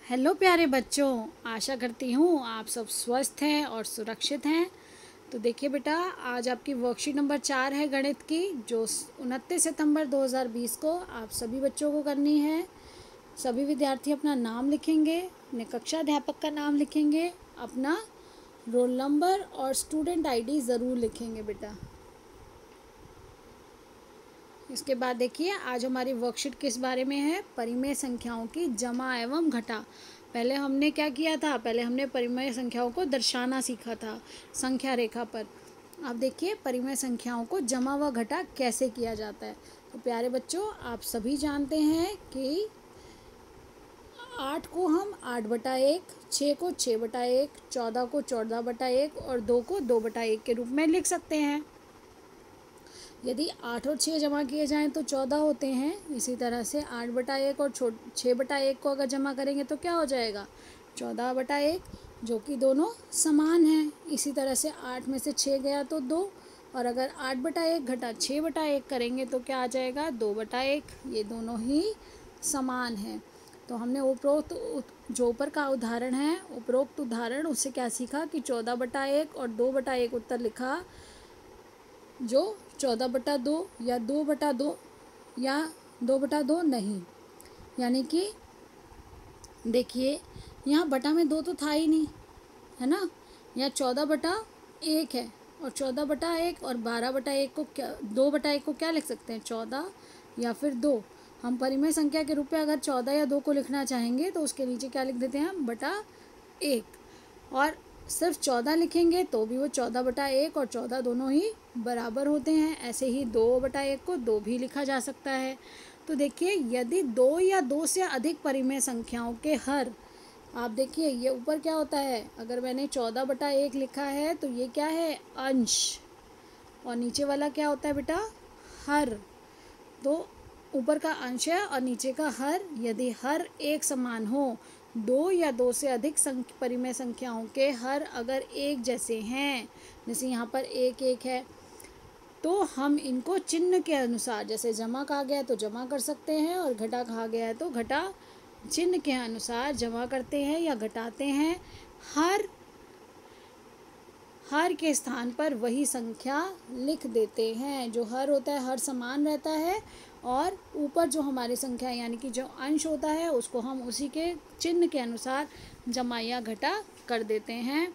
Hello प्यारे बच्चों, आशा करती हूँ आप सब स्वस्थ हैं और सुरक्षित हैं। तो देखिए बेटा, आज आपकी वर्कशीट नंबर 4 है गणित की, जो 29 सितंबर 2020 को आप सभी बच्चों को करनी है। सभी विद्यार्थी अपना नाम लिखेंगे, अपने कक्षा अध्यापक का नाम लिखेंगे, अपना रोल नंबर और स्टूडेंट आईडी ज़रूर लिखेंगे बेटा। इसके बाद देखिए, आज हमारी वर्कशीट किस बारे में है? परिमेय संख्याओं की जमा एवं घटा। पहले हमने क्या किया था? पहले हमने परिमेय संख्याओं को दर्शाना सीखा था संख्या रेखा पर। अब देखिए, परिमेय संख्याओं को जमा व घटा कैसे किया जाता है। तो प्यारे बच्चों, आप सभी जानते हैं कि 8 को हम 8/1, 6 को 6/1, 14 को 14/1 और 2 को 2/1 के रूप में लिख सकते हैं। यदि 8 और 6 जमा किए जाएं तो 14 होते हैं। इसी तरह से 8/1 और 6/1 को अगर जमा करेंगे तो क्या हो जाएगा? 14/1, जो कि दोनों समान हैं। इसी तरह से 8 में से 6 गया तो 2, और अगर 8/1 घटा 6/1 करेंगे तो क्या आ जाएगा? 2/1। ये दोनों ही समान हैं। तो हमने उपरोक्त जो ऊपर का उदाहरण है, उपरोक्त उदाहरण, उससे क्या सीखा कि 14/1 और 2/1 उत्तर लिखा, जो 14/2 या 2/2 या 2/2 नहीं। यानी कि देखिए, यहाँ बटा में 2 तो था ही नहीं, है ना। यहाँ 14/1 है, और 14/1 और 12/1 को क्या, 2/1 को क्या लिख सकते हैं? 14 या फिर 2। हम परिमेय संख्या के रूप में अगर 14 या 2 को लिखना चाहेंगे तो उसके नीचे क्या लिख देते हैं हम? बटा 1। और सिर्फ 14 लिखेंगे तो भी वो 14/1 और 14 दोनों ही बराबर होते हैं। ऐसे ही 2/1 को 2 भी लिखा जा सकता है। तो देखिए, यदि 2 या 2 से अधिक परिमेय संख्याओं के हर, आप देखिए ये ऊपर क्या होता है, अगर मैंने 14/1 लिखा है तो ये क्या है? अंश। और नीचे वाला क्या होता है बेटा? हर। तो ऊपर का अंश है और नीचे का हर। यदि हर एक समान हो, 2 या 2 से अधिक परिमेय संख्याओं के हर अगर एक जैसे हैं, जैसे यहाँ पर 1 1 है, तो हम इनको चिन्ह के अनुसार, जैसे जमा कहा गया तो जमा कर सकते हैं और घटा कहा गया है तो घटा चिन्ह के अनुसार जमा करते हैं या घटाते हैं। हर के स्थान पर वही संख्या लिख देते हैं। जो हर होता है, हर समान रहता है, और ऊपर जो हमारी संख्या यानी कि जो अंश होता है उसको हम उसी के चिन्ह के अनुसार जमा या घटा कर देते हैं।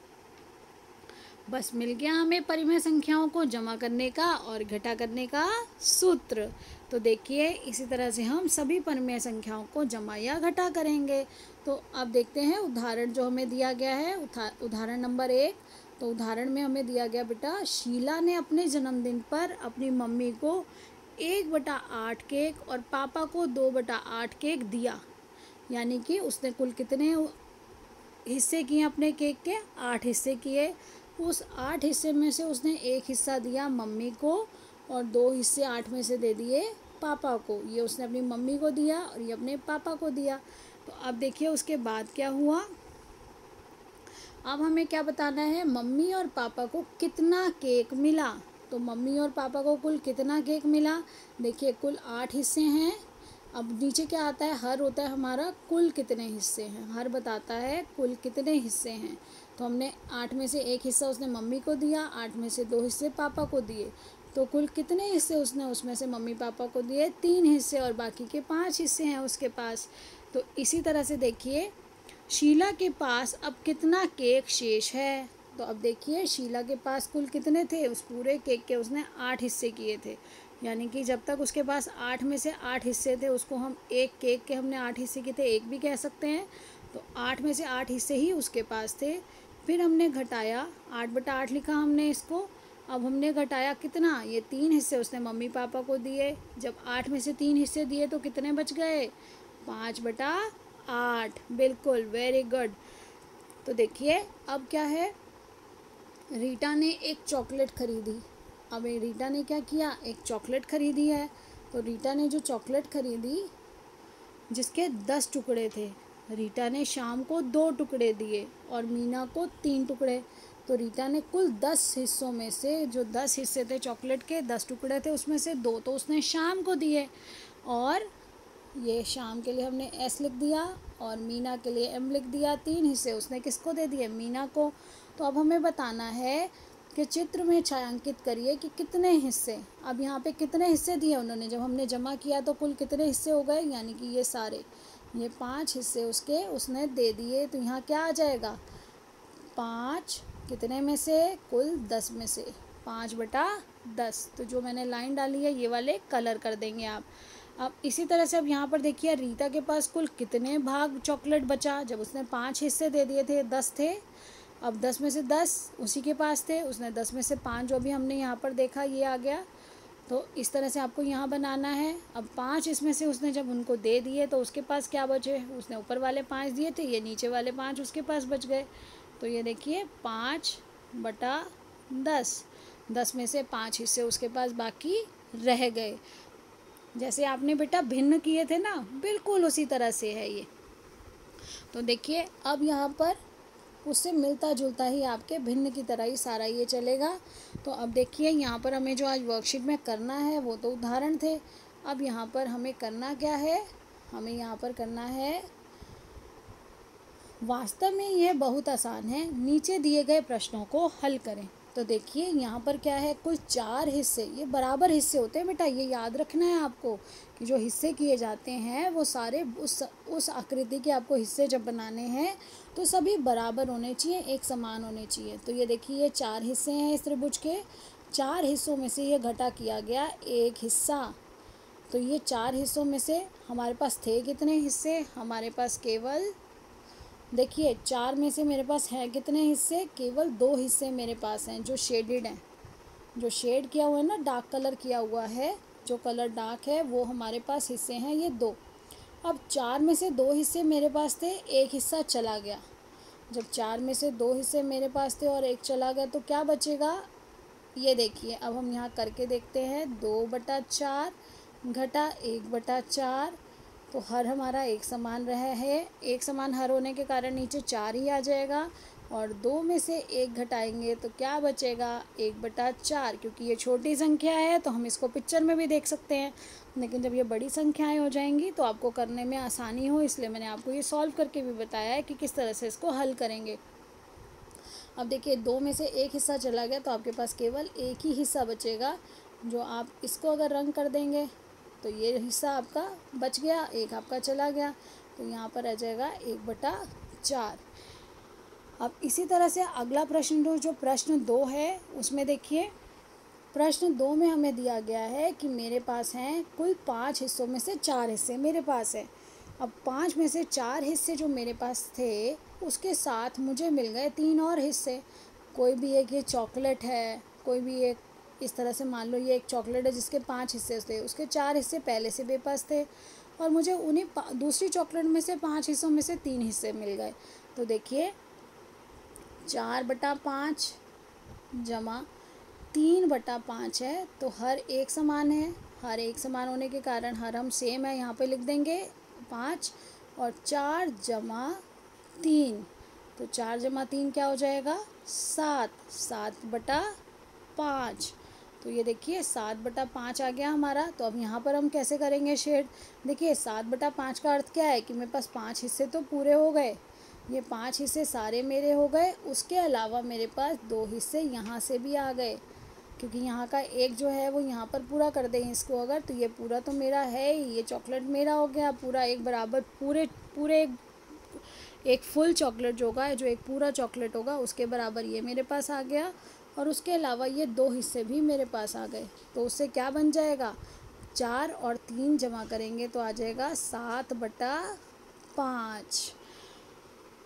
बस मिल गया हमें परिमेय संख्याओं को जमा करने का और घटा करने का सूत्र। तो देखिए, इसी तरह से हम सभी परिमेय संख्याओं को जमा या घटा करेंगे। तो अब देखते हैं उदाहरण जो हमें दिया गया है, उदाहरण नंबर 1। तो उदाहरण में हमें दिया गया बेटा, शीला ने अपने जन्मदिन पर अपनी मम्मी को 1/8 केक और पापा को 2/8 केक दिया। यानी कि उसने कुल कितने हिस्से किए अपने केक के? 8 हिस्से किए। उस 8 हिस्से में से उसने एक हिस्सा दिया मम्मी को और 2 हिस्से 8 में से दे दिए पापा को। ये उसने अपनी मम्मी को दिया और ये अपने पापा को दिया। तो अब देखिए उसके बाद क्या हुआ। अब हमें क्या बताना है? मम्मी और पापा को कितना केक मिला। तो मम्मी और पापा को कुल कितना केक मिला? देखिए, कुल 8 हिस्से हैं। अब नीचे क्या आता है? हर होता है हमारा कुल कितने हिस्से हैं। हर बताता है कुल कितने हिस्से हैं। तो हमने 8 में से एक हिस्सा उसने मम्मी को दिया, 8 में से 2 हिस्से पापा को दिए। तो कुल कितने हिस्से उसने उसमें से मम्मी पापा को दिए? 3 हिस्से, और बाकी के 5 हिस्से हैं उसके पास। तो इसी तरह से देखिए, शीला के पास अब कितना केक शेष है। तो अब देखिए, शीला के पास कुल कितने थे? उस पूरे केक के उसने 8 हिस्से किए थे। यानी कि जब तक उसके पास 8 में से 8 हिस्से थे, उसको हम एक केक के हमने 8 हिस्से किए थे, एक भी कह सकते हैं। तो 8 में से 8 हिस्से ही उसके पास थे। फिर हमने घटाया, 8/8 लिखा हमने इसको। अब हमने घटाया कितना? ये 3 हिस्से उसने मम्मी पापा को दिए। जब 8 में से 3 हिस्से दिए तो कितने बच गए? 5/8। बिल्कुल, वेरी गुड। तो देखिए, अब क्या है, रीटा ने एक चॉकलेट खरीदी। अब रीटा ने क्या किया? एक चॉकलेट खरीदी है। तो रीटा ने जो चॉकलेट खरीदी, जिसके 10 टुकड़े थे, रीटा ने शाम को 2 टुकड़े दिए और मीना को 3 टुकड़े। तो रीटा ने कुल 10 हिस्सों में से, जो 10 हिस्से थे चॉकलेट के, 10 टुकड़े थे, उसमें से 2 तो उसने शाम को दिए, और ये शाम के लिए हमने एस लिख दिया, और मीना के लिए एम लिख दिया। 3 हिस्से उसने किसको दे दिए, मीना को। तो अब हमें बताना है कि चित्र में छायांकित करिए कि कितने हिस्से। अब यहाँ पे कितने हिस्से दिए उन्होंने, जब हमने जमा किया तो कुल कितने हिस्से हो गए, यानी कि ये सारे, ये 5 हिस्से उसने दे दिए। तो यहाँ क्या आ जाएगा, 5 कितने में से, कुल 10 में से, 5/10। तो जो मैंने लाइन डाली है ये वाले कलर कर देंगे आप। अब इसी तरह से अब यहाँ पर देखिए रीता के पास कुल कितने भाग चॉकलेट बचा, जब उसने 5 हिस्से दे दिए थे, 10 थे। अब 10 में से 10 उसी के पास थे, उसने 10 में से 5 जो भी हमने यहाँ पर देखा ये आ गया। तो इस तरह से आपको यहाँ बनाना है। अब 5 इसमें से उसने जब उनको दे दिए तो उसके पास क्या बचे, उसने ऊपर वाले 5 दिए थे, ये नीचे वाले 5 उसके पास बच गए। तो ये देखिए 5/10, 10 में से 5 हिस्से उसके पास बाकी रह गए। जैसे आपने बेटा भिन्न किए थे ना, बिल्कुल उसी तरह से है ये। तो देखिए अब यहाँ पर उससे मिलता जुलता ही आपके भिन्न की तरह ही सारा ये चलेगा। तो अब देखिए यहाँ पर हमें जो आज वर्कशीट में करना है वो तो उदाहरण थे। अब यहाँ पर हमें करना क्या है, हमें यहाँ पर करना है, वास्तव में यह बहुत आसान है, नीचे दिए गए प्रश्नों को हल करें। तो देखिए यहाँ पर क्या है, कुल 4 हिस्से, ये बराबर हिस्से होते हैं बेटा, ये याद रखना है आपको कि जो हिस्से किए जाते हैं वो सारे उस आकृति के आपको हिस्से जब बनाने हैं तो सभी बराबर होने चाहिए, एक समान होने चाहिए। तो ये देखिए ये 4 हिस्से हैं इस त्रिभुज के, 4 हिस्सों में से ये घटा किया गया एक हिस्सा। तो ये 4 हिस्सों में से हमारे पास थे कितने हिस्से, हमारे पास केवल, देखिए 4 में से मेरे पास हैं कितने हिस्से, केवल 2 हिस्से मेरे पास हैं जो शेडेड हैं, जो शेड किया हुआ है ना, डार्क कलर किया हुआ है, जो कलर डार्क है वो हमारे पास हिस्से हैं ये 2। अब 4 में से 2 हिस्से मेरे पास थे, एक हिस्सा चला गया। जब 4 में से 2 हिस्से मेरे पास थे और एक चला गया तो क्या बचेगा, ये देखिए अब हम यहाँ करके देखते हैं, 2/4 घटा 1/4। तो हर हमारा एक समान रहा है, एक समान हर होने के कारण नीचे 4 ही आ जाएगा, और 2 में से 1 घटाएंगे तो क्या बचेगा, 1/4। क्योंकि ये छोटी संख्या है तो हम इसको पिक्चर में भी देख सकते हैं, लेकिन जब ये बड़ी संख्याएं हो जाएंगी तो आपको करने में आसानी हो, इसलिए मैंने आपको ये सॉल्व करके भी बताया है कि किस तरह से इसको हल करेंगे। अब देखिए 2 में से 1 हिस्सा चला गया तो आपके पास केवल एक ही हिस्सा बचेगा, जो आप इसको अगर रंग कर देंगे तो ये हिस्सा आपका बच गया, एक आपका चला गया, तो यहाँ पर आ जाएगा 1/4। अब इसी तरह से अगला प्रश्न जो प्रश्न 2 है उसमें देखिए, प्रश्न 2 में हमें दिया गया है कि मेरे पास हैं कुल 5 हिस्सों में से 4 हिस्से मेरे पास है। अब 5 में से 4 हिस्से जो मेरे पास थे उसके साथ मुझे मिल गए 3 और हिस्से। कोई भी एक ये चॉकलेट है, कोई भी एक, इस तरह से मान लो ये एक चॉकलेट है जिसके 5 हिस्से थे, उसके 4 हिस्से पहले से मेरे पास थे, और मुझे उन्हीं दूसरी चॉकलेट में से 5 हिस्सों में से 3 हिस्से मिल गए। तो देखिए 4/5 जमा 3/5 है, तो हर एक समान है, हर एक समान होने के कारण हर हम सेम है, यहाँ पे लिख देंगे 5, और 4 जमा 3, तो 4 जमा 3 क्या हो जाएगा, 7, 7/5। तो ये देखिए 7/5 आ गया हमारा। तो अब यहाँ पर हम कैसे करेंगे शेड, देखिए 7/5 का अर्थ क्या है कि मेरे पास 5 हिस्से तो पूरे हो गए, ये 5 हिस्से सारे मेरे हो गए, उसके अलावा मेरे पास 2 हिस्से यहाँ से भी आ गए, क्योंकि यहाँ का एक जो है वो यहाँ पर पूरा कर दें इसको अगर, तो ये पूरा तो मेरा है ही, ये चॉकलेट मेरा हो गया पूरा एक बराबर, पूरे एक फुल चॉकलेट जो होगा, जो एक पूरा चॉकलेट होगा उसके बराबर ये मेरे पास आ गया, और उसके अलावा ये 2 हिस्से भी मेरे पास आ गए। तो उससे क्या बन जाएगा, 4 और 3 जमा करेंगे तो आ जाएगा 7/5।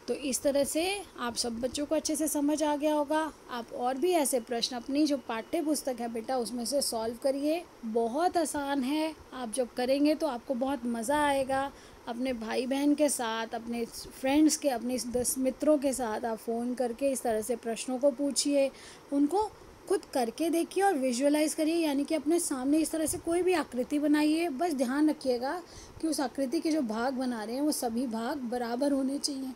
तो इस तरह से आप सब बच्चों को अच्छे से समझ आ गया होगा। आप और भी ऐसे प्रश्न अपनी जो पाठ्य पुस्तक है बेटा उसमें से सॉल्व करिए, बहुत आसान है, आप जब करेंगे तो आपको बहुत मज़ा आएगा। अपने भाई बहन के साथ, अपने फ्रेंड्स के, अपने 10 मित्रों के साथ आप फ़ोन करके इस तरह से प्रश्नों को पूछिए, उनको खुद करके देखिए और विजुअलाइज़ करिए, यानी कि अपने सामने इस तरह से कोई भी आकृति बनाइए, बस ध्यान रखिएगा कि उस आकृति के जो भाग बना रहे हैं वो सभी भाग बराबर होने चाहिए।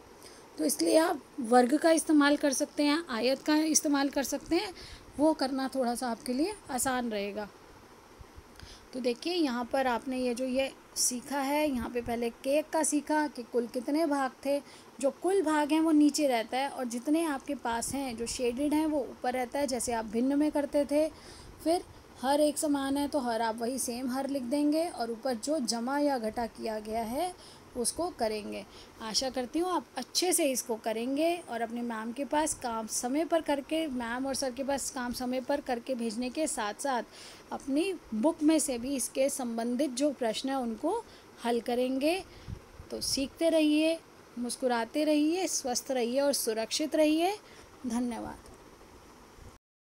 तो इसलिए आप वर्ग का इस्तेमाल कर सकते हैं, आयत का इस्तेमाल कर सकते हैं, वो करना थोड़ा सा आपके लिए आसान रहेगा। तो देखिए यहाँ पर आपने ये जो ये सीखा है। यहाँ पे पहले केक का सीखा कि कुल कितने भाग थे। जो कुल भाग हैं वो नीचे रहता है और जितने आपके पास हैं जो शेडेड हैं वो ऊपर रहता है, जैसे आप भिन्न में करते थे। फिर हर एक समान है तो हर आप वही सेम हर लिख देंगे और ऊपर जो जमा या घटा किया गया है उसको करेंगे। आशा करती हूँ आप अच्छे से इसको करेंगे और अपने मैम के पास काम समय पर करके, मैम और सर के पास काम समय पर करके भेजने के साथ साथ अपनी बुक में से भी इसके संबंधित जो प्रश्न हैं उनको हल करेंगे। तो सीखते रहिए, मुस्कुराते रहिए, स्वस्थ रहिए और सुरक्षित रहिए। धन्यवाद।